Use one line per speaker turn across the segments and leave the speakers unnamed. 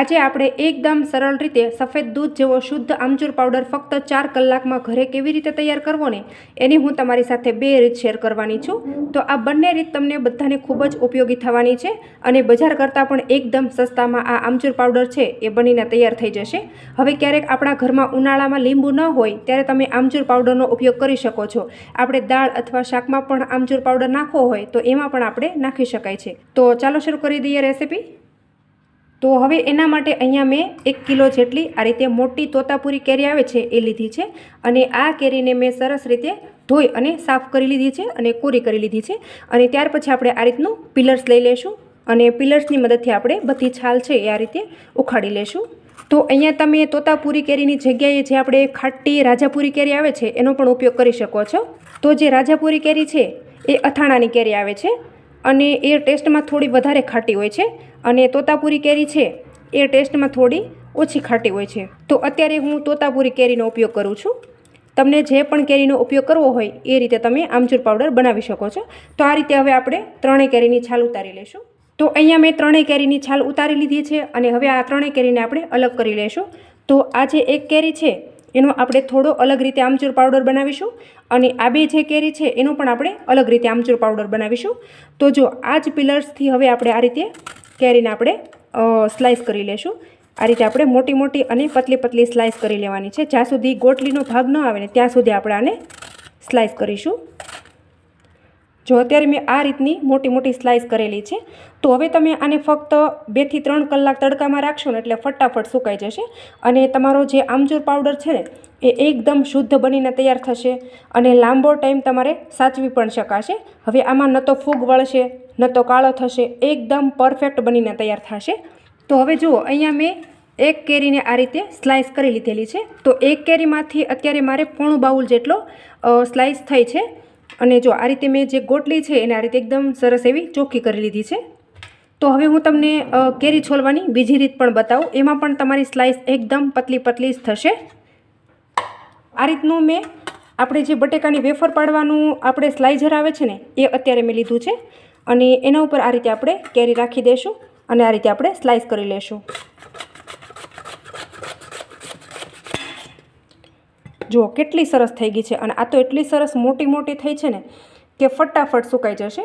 આજે આપણે એકદમ સરળ રીતે સફેદ દૂધ જેવો શુદ્ધ આમચૂર પાવડર ફક્ત 4 કલાકમાં ઘરે કેવી રીતે તૈયાર કરવો ને એની હું તમારી સાથે 2 રીત શેર કરવાની છું। તો આ બંને રીત તમને બધાને ખૂબ જ ઉપયોગી થવાની છે અને બજાર કરતાં પણ એકદમ સસ્તામાં આ આમચૂર પાવડર છે એ બનીને તૈયાર થઈ જશે। હવે ક્યારેક આપણા ઘરમાં ઉનાળામાં લીંબુ ન હોય ત્યારે તમે આમચૂર પાવડરનો ઉપયોગ કરી શકો છો। આપણે દાળ અથવા શાકમાં પણ આમચૂર પાવડર નાખવો હોય તો એમાં પણ આપણે નાખી શકાય છે। તો ચાલો શરૂ કરી દઈએ રેસીપી। તો હવે એના માટે અહીંયા મેં 1 કિલો જેટલી આ રીતે મોટી તોતાપુરી કેરી આવે છે એ લીધી છે અને આ કેરીને મેં સરસ રીતે ધોઈ અને સાફ કરી લીધી છે અને કોરી કરી લીધી છે અને ત્યાર પછી આપણે આ રીતનું પિલર્સ લઈ લેશું અને પિલર્સની મદદથી આપણે બધી છાલ છે એ આ રીતે ઉખાડી લેશું। તો અહીંયા તમે તોતાપુરી કેરીની જગ્યાએ જે આપણે ખાટી રાજાપુરી કેરી આવે છે એનો પણ ઉપયોગ કરી શકો છો। તો જે રાજાપુરી કેરી છે એ અથાણાની કેરી આવે છે અને એ ટેસ્ટમાં થોડી વધારે ખાટી હોય છે અને તોતાપુરી કેરી છે એ ટેસ્ટમાં થોડી ઓછી ખાટી હોય છે। તો અત્યારે હું તોતાપુરી કેરીનો ઉપયોગ કરું છું। તમને જે પણ કેરીનો ઉપયોગ કરવો હોય એ રીતે તમે આમચૂર પાવડર બનાવી શકો છો। તો આ રીતે હવે આપણે ત્રણેય કેરીની છાલ ઉતારી લઈશું। તો અહીંયા મેં ત્રણેય કેરીની છાલ ઉતારી લીધી છે અને હવે આ ત્રણેય કેરીને આપણે અલગ કરી લઈશું। તો આ જે એક કેરી છે એનો આપણે થોડો અલગ રીતે આમચૂર પાવડર બનાવીશું અને આ બે જે કેરી છે એનો પણ આપણે અલગ રીતે આમચૂર પાવડર બનાવીશું। તો જો આ જ પિલર્સથી હવે આપણે આ રીતે કેરીને આપણે સ્લાઇસ કરી લેશું। આ રીતે આપણે મોટી મોટી અને પતલી પતલી સ્લાઇસ કરી લેવાની છે। જ્યાં સુધી ગોટલીનો ભાગ ન આવે ને ત્યાં સુધી આપણે આને સ્લાઇસ કરીશું। જો અત્યારે મેં આ રીતની મોટી મોટી સ્લાઇસ કરેલી છે। તો હવે તમે આને ફક્ત 2 થી 3 કલાક તડકામાં રાખશો ને એટલે ફટાફટ સુકાઈ જશે અને તમારો જે આમચૂર પાવડર છે ને એ એકદમ શુદ્ધ બનીને તૈયાર થશે અને લાંબો ટાઈમ તમારે સાચવી પણ શકાશે। હવે આમાં ન તો ફૂગ વળશે ન તો કાળો થશે, એકદમ પરફેક્ટ બનીને તૈયાર થશે। તો હવે જુઓ અહીંયા મેં એક કેરીને આ રીતે સ્લાઇસ કરી લીધેલી છે। તો એક કેરીમાંથી અત્યારે મારે પોણું બાઉલ જેટલો સ્લાઇસ થઈ છે અને જો આ રીતે મેં જે ગોટલી છે એને આ રીતે એકદમ સરસ એવી ચોખ્ખી કરી લીધી છે। તો હવે હું તમને કેરી છોલવાની બીજી રીત પણ બતાવું, એમાં પણ તમારી સ્લાઇસ એકદમ પતલી પતલી જ થશે। આ રીતનું મેં આપણે જે બટેકાની વેફર પાડવાનું આપણે સ્લાઇઝર આવે છે ને એ અત્યારે મેં લીધું છે અને એના ઉપર આ રીતે આપણે કેરી રાખી દઈશું અને આ રીતે આપણે સ્લાઇસ કરી લેશું। જુઓ કેટલી સરસ થઈ ગઈ છે અને આ તો એટલી સરસ મોટી મોટી થઈ છે ને કે ફટાફટ સુકાઈ જશે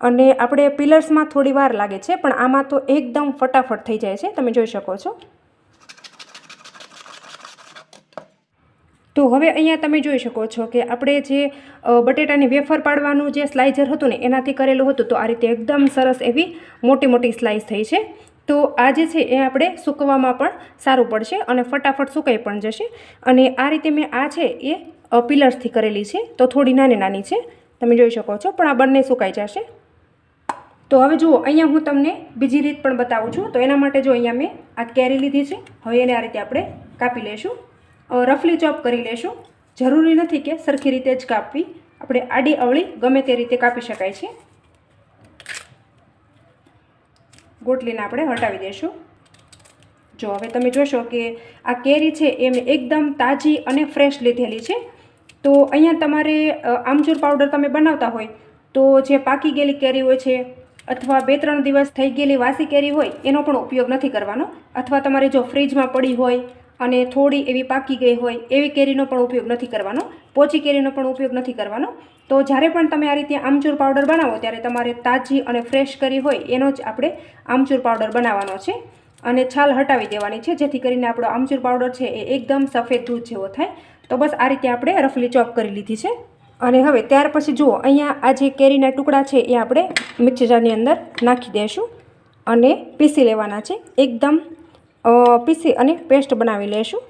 અને આપણે પિલર્સમાં થોડી વાર લાગે છે પણ આમાં તો એકદમ ફટાફટ થઈ જાય છે, તમે જોઈ શકો છો। તો હવે અહીંયા તમે જોઈ શકો છો કે આપણે જે બટેટાની વેફર પાડવાનું જે સ્લાઇઝર હતું ને એનાથી કરેલું હતું તો આ રીતે એકદમ સરસ એવી મોટી મોટી સ્લાઇસ થઈ છે। તો આ જે છે એ આપણે સૂકવવામાં પણ સારું પડશે અને ફટાફટ સુકાઈ પણ જશે અને આ રીતે મેં આ છે એ પિલર્સથી કરેલી છે તો થોડી નાની નાની છે, તમે જોઈ શકો છો, પણ આ બંને સુકાઈ જશે। તો હવે જુઓ અહીંયા હું તમને બીજી રીત પણ બતાવું છું। તો એના માટે જો અહીંયા મેં આ કેરી લીધી છે, હવે એને આ રીતે આપણે કાપી લઈશું, રફલી ચોપ કરી લેશું। જરૂરી નથી કે સરખી રીતે જ કાપવી, આપણે આડી અવળી ગમે તે રીતે કાપી શકાય છે। ગોટલીને આપણે હટાવી દઈશું। જો હવે તમે જોશો કે આ કેરી છે એ મેં એકદમ તાજી અને ફ્રેશ લીધેલી છે। તો અહીંયા તમારે આમચૂર પાવડર તમે બનાવતા હોય તો જે પાકી ગયેલી કેરી હોય છે અથવા 2-3 દિવસ થઈ ગયેલી વાસી કેરી હોય એનો પણ ઉપયોગ નથી કરવાનો, અથવા તમારે જો ફ્રીજમાં પડી હોય અને થોડી એવી પાકી ગઈ હોય એવી કેરીનો પણ ઉપયોગ નથી કરવાનો, પોચી કેરીનો પણ ઉપયોગ નથી કરવાનો। તો જ્યારે પણ તમે આ રીતે આમચૂર પાવડર બનાવો ત્યારે તમારે તાજી અને ફ્રેશ કરી હોય એનો જ આપણે આમચૂર પાવડર બનાવવાનો છે અને છાલ હટાવી દેવાની છે જેથી કરીને આપણો આમચૂર પાવડર છે એ એકદમ સફેદ દૂધ જેવો થાય। તો બસ આ રીતે આપણે રફલી ચોપ કરી લીધી છે અને હવે ત્યાર પછી જુઓ અહીંયા આ જે કેરીના ટુકડા છે એ આપણે મિક્સર જારની અંદર નાખી દઈશું અને પીસી લેવાના છે, એકદમ પીસી અને પેસ્ટ બનાવી લેશું।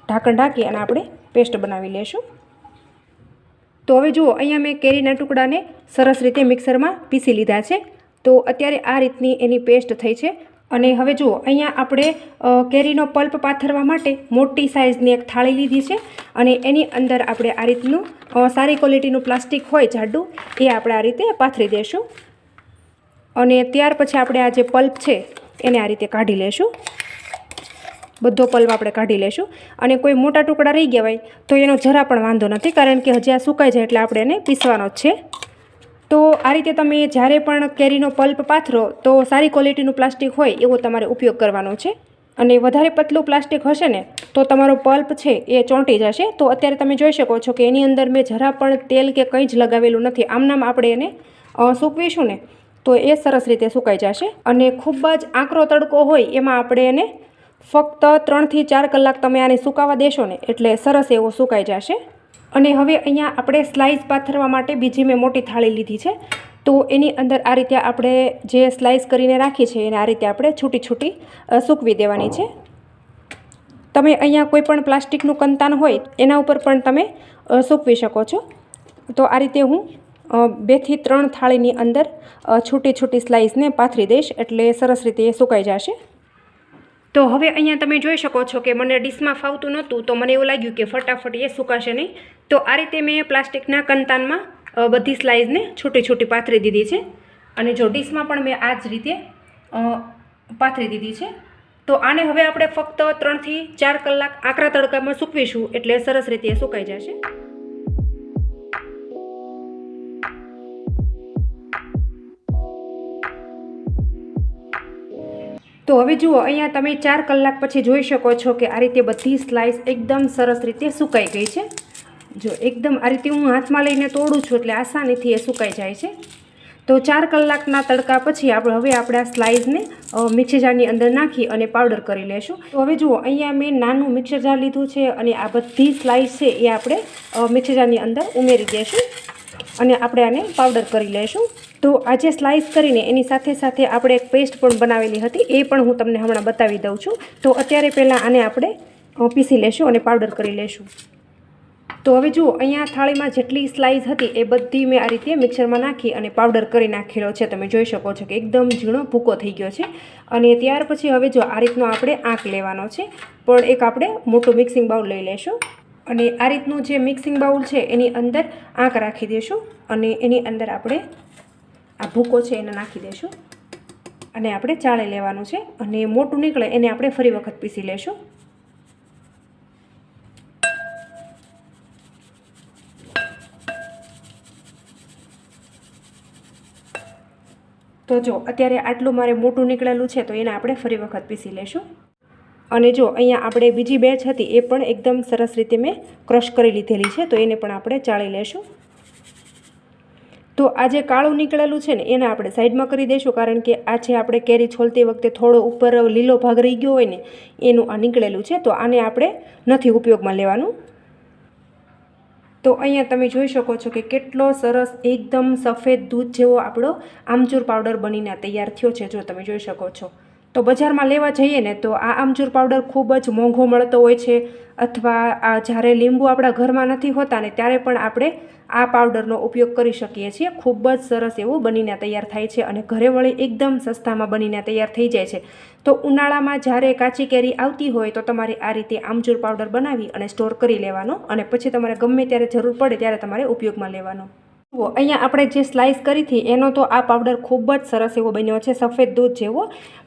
ઢાંકણ ઢાંકી અને આપણે પેસ્ટ બનાવી લેશું। તો હવે જુઓ અહીંયા મેં કેરીના ટુકડાને સરસ રીતે મિક્સરમાં પીસી લીધા છે। તો અત્યારે આ રીતની એની પેસ્ટ થઈ છે અને હવે જુઓ અહીંયા આપણે કેરીનો પલ્પ પાથરવા માટે મોટી સાઇઝની એક થાળી લીધી છે અને એની અંદર આપણે આ રીતનું સારી ક્વોલિટીનું પ્લાસ્ટિક હોય જાડું એ આપણે આ રીતે પાથરી દઈશું અને ત્યાર પછી આપણે આ જે પલ્પ છે એને આ રીતે કાઢી લેશું। બધો પલ્પ આપણે કાઢી લેશું અને કોઈ મોટા ટુકડા રહી ગયા હોય તો એનો જરા પણ વાંધો નથી, કારણ કે હજી આ સુકાઈ જાય એટલે આપણે એને પીસવાનો જ છે। તો આ રીતે તમે જ્યારે પણ કેરીનો પલ્પ પાથરો તો સારી ક્વોલિટીનું પ્લાસ્ટિક હોય એવો તમારે ઉપયોગ કરવાનો છે। અને વધારે પતલું પ્લાસ્ટિક હશે ને તો તમારો પલ્પ છે એ ચોંટી જશે. તો અત્યારે તમે જોઈ શકો છો કે એની અંદર મેં જરા પણ તેલ કે કંઈ જ લગાવેલું નથી. આમનામ આપણે એને સૂકવીશું ને તો એ સરસ રીતે સુકાઈ જશે. અને ખૂબ જ આકરો તડકો હોય એમાં આપણે એને ફક્ત 3 થી 4 કલાક તમે આને સુકાવા દેશો ને એટલે સરસ એવો સુકાઈ જશે. અને હવે અહીંયા આપણે સ્લાઇસ પાથરવા માટે બીજી મેં મોટી થાળી લીધી છે. તો એની અંદર આ રીતે આપણે જે સ્લાઇસ કરીને રાખી છે એને આ રીતે આપણે છૂટી છૂટી સૂકવી દેવાની છે. તમે અહીંયા કોઈ પણ પ્લાસ્ટિકનું કંતાન હોય એના ઉપર પણ તમે સૂકવી શકો છો. તો આ રીતે હું 2 થી 3 થાળીની અંદર છૂટી છૂટી સ્લાઇસને પાથરી દઈશ એટલે સરસ રીતે એ સુકાઈ જશે. તો હવે અહીંયા તમે જોઈ શકો છો કે મને ડીશમાં ફાવતું નહોતું તો મને એવું લાગ્યું કે ફટાફટ એ સુકાશે નહીં. તો આ રીતે મેં પ્લાસ્ટિકના કંતાનમાં બધી સ્લાઇસને છૂટી છૂટી પાથરી દીધી છે. અને જો ડીશમાં પણ મેં આ જ રીતે પાથરી દીધી છે. તો આને હવે આપણે ફક્ત 3 થી 4 કલાક આકરા તડકામાં સૂકવીશું એટલે સરસ રીતે સુકાઈ જશે. તો હવે જુઓ અહીંયા તમે 4 કલાક પછી જોઈ શકો છો કે આ રીતે બધી સ્લાઇસ એકદમ સરસ રીતે સુકાઈ ગઈ છે. જો એકદમ આ રીતે હું હાથમાં લઈને તોડું છું એટલે આસાનીથી એ સુકાઈ જાય છે. તો 4 કલાકના તડકા પછી હવે આપણે આ સ્લાઇસને મિક્સર જારની અંદર નાખી અને પાવડર કરી લેશું. તો હવે જુઓ અહીંયા મેં નાનું મિક્સર જાર લીધું છે અને આ બધી સ્લાઇસ છે એ આપણે મિક્સર જારની અંદર ઉમેરી દઈશું અને આપણે આને પાવડર કરી લઈશું. તો આજે સ્લાઇસ કરીને એની સાથે સાથે આપણે એક પેસ્ટ પણ બનાવેલી હતી એ પણ હું તમને હમણાં બતાવી દઉં છું. તો અત્યારે પહેલાં આને આપણે પીસી લેશું અને પાવડર કરી લેશું. તો હવે જુઓ અહીંયા થાળીમાં જેટલી સ્લાઇસ હતી એ બધી મેં આ રીતે મિક્સરમાં નાખી અને પાવડર કરી નાખેલો છે. તમે જોઈ શકો છો કે એકદમ ઝીણો ભૂકો થઈ ગયો છે. અને ત્યાર પછી હવે જો આ રીતનો આપણે આંક લેવાનો છે. પણ એક આપણે મોટું મિક્સિંગ બાઉલ લઈ લેશું અને આ રીતનું જે મિક્સિંગ બાઉલ છે એની અંદર આંક રાખી દઈશું અને એની અંદર આપણે આ ભૂકો છે એને નાખી દઈશું અને આપણે ચાળી લેવાનું છે. અને મોટું નીકળે એને આપણે ફરી વખત પીસી લેશું. તો જો અત્યારે આટલું મારે મોટું નીકળેલું છે તો એને આપણે ફરી વખત પીસી લેશું. અને જો અહીંયા આપણે બીજી બેચ હતી એ પણ એકદમ સરસ રીતે મેં ક્રશ કરી લીધેલી છે તો એને પણ આપણે ચાળી લેશું. તો આ જે કાળું નીકળેલું છે ને એને આપણે સાઈડમાં કરી દઈશું કારણ કે આ છે આપણે કેરી છોલતી વખતે થોડો ઉપર લીલો ભાગ રહી ગયો હોય ને એનું આ નીકળેલું છે. તો આને આપણે નથી ઉપયોગમાં લેવાનું. તો અહીંયા તમે જોઈ શકો છો કે કેટલો સરસ એકદમ સફેદ દૂધ જેવો આપણો આમચૂર પાવડર બનીને તૈયાર થયો છે. જો તમે જોઈ શકો છો. તો બજારમાં લેવા જઈએ ને તો આ આમચૂર પાવડર ખૂબ જ મોંઘો મળતો હોય છે અથવા આ જ્યારે લીંબુ આપણા ઘરમાં નથી હોતા ને ત્યારે પણ આપણે આ પાવડરનો ઉપયોગ કરી શકીએ છીએ. ખૂબ જ સરસ એવું બનીને તૈયાર થાય છે અને ઘરે વળી એકદમ સસ્તામાં બનીને તૈયાર થઈ જાય છે. તો ઉનાળામાં જ્યારે કાચી કેરી આવતી હોય તો તમારે આ રીતે આમચૂર પાવડર બનાવી અને સ્ટોર કરી લેવાનો અને પછી તમારે ગમે ત્યારે જરૂર પડે ત્યારે તમારે ઉપયોગમાં લેવાનો. અહીંયા આપણે જે સ્લાઇસ કરી હતી એનો તો આ પાવડર ખૂબ જ સરસ એવો બન્યો છે સફેદ દૂધ જેવો.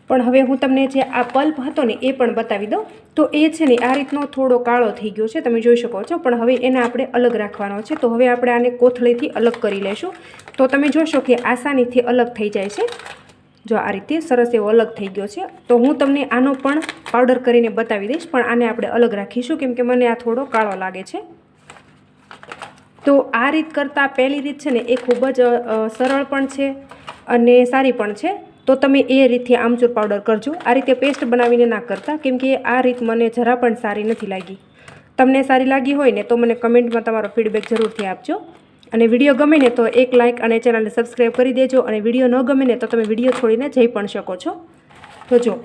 પણ હવે હું તમને જે આ પલ્પ હતો ને એ પણ બતાવી દઉં. તો એ છે ને આ રીતનો થોડો કાળો થઈ ગયો છે તમે જોઈ શકો છો. પણ હવે એને આપણે અલગ રાખવાનો છે. તો હવે આપણે આને કોથળીથી અલગ કરી લેશું. તો તમે જોશો કે આસાનીથી અલગ થઈ જાય છે. જો આ રીતે સરસ એવો અલગ થઈ ગયો છે. તો હું તમને આનો પણ પાવડર કરીને બતાવી દઈશ પણ આને આપણે અલગ રાખીશું કેમ કે મને આ થોડો કાળો લાગે છે. તો આ રીત કરતાં પહેલી રીત છે ને એ ખૂબ જ સરળ પણ છે અને સારી પણ છે. તો તમે એ રીતથી આમચૂર પાવડર કરજો. આ રીતે પેસ્ટ બનાવીને ના કરતા કેમ કે આ રીત મને જરા પણ સારી નથી લાગી. તમને સારી લાગી હોય ને તો મને કમેન્ટમાં તમારો ફીડબેક જરૂરથી આપજો. અને વિડીયો ગમે ને તો એક લાઇક અને ચેનલને સબસ્ક્રાઈબ કરી દેજો. અને વિડીયો ન ગમે ને તો તમે વિડીયો છોડીને જઈ પણ શકો છો. તો જો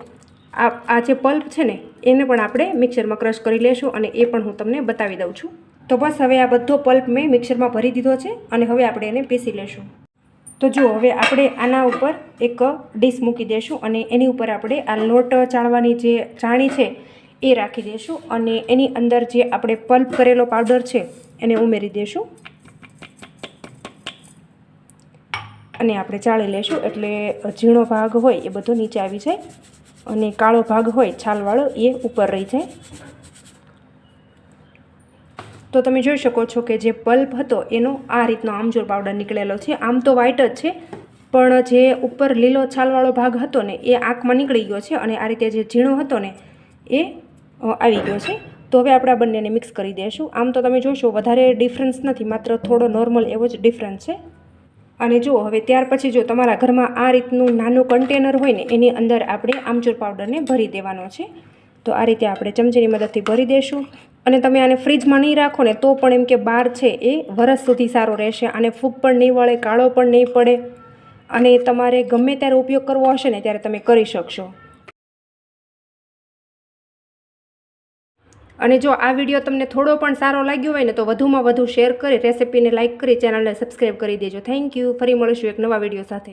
આ જે પલ્પ છે ને એને પણ આપણે મિક્સરમાં ક્રશ કરી લેશું અને એ પણ હું તમને બતાવી દઉં છું. તો બસ હવે આ બધો પલ્પ મેં મિક્સરમાં ભરી દીધો છે અને હવે આપણે એને પીસી લેશું. તો જુઓ હવે આપણે આના ઉપર એક ડીશ મૂકી દઈશું અને એની ઉપર આપણે આ લોટ ચાળવાની જે ચાણી છે એ રાખી દઈશું અને એની અંદર જે આપણે પલ્પ કરેલો પાવડર છે એને ઉમેરી દઈશું અને આપણે ચાળી લેશું એટલે ઝીણો ભાગ હોય એ બધો નીચે આવી જાય અને કાળો ભાગ હોય છાલવાળો એ ઉપર રહી જાય. તો તમે જોઈ શકો છો કે જે પલ્પ હતો એનો આ રીતનો આમચૂર પાવડર નીકળેલો છે. આમ તો વ્હાઈટ જ છે પણ જે ઉપર લીલો છાલવાળો ભાગ હતો ને એ આંખમાં નીકળી ગયો છે અને આ રીતે જે ઝીણો હતો ને એ આવી ગયો છે. તો હવે આપણે આ બંનેને મિક્સ કરી દઈશું. આમ તો તમે જોશો વધારે ડિફરન્સ નથી, માત્ર થોડો નોર્મલ એવો જ ડિફરન્સ છે. અને જુઓ હવે ત્યાર પછી જો તમારા ઘરમાં આ રીતનું નાનું કન્ટેનર હોય ને એની અંદર આપણે આમચૂર પાવડરને ભરી દેવાનો છે. તો આ રીતે આપણે ચમચીની મદદથી ભરી દઈશું. અને તમે આને ફ્રીજમાં નહીં રાખો ને તો પણ એમ કે બહાર છે એ વરસ સુધી સારો રહેશે. આને ફૂગ પણ નહીં વળે, કાળો પણ નહીં પડે અને તમારે ગમે ત્યારે ઉપયોગ કરવો હશે ને ત્યારે તમે કરી શકશો. અને જો આ વિડીયો તમને થોડો પણ સારો લાગ્યો હોય ને તો વધુમાં વધુ શેર કરી, રેસિપીને લાઇક કરી, ચેનલને સબસ્ક્રાઈબ કરી દેજો. Thank you. ફરી મળીશું એક નવા વિડીયો સાથે.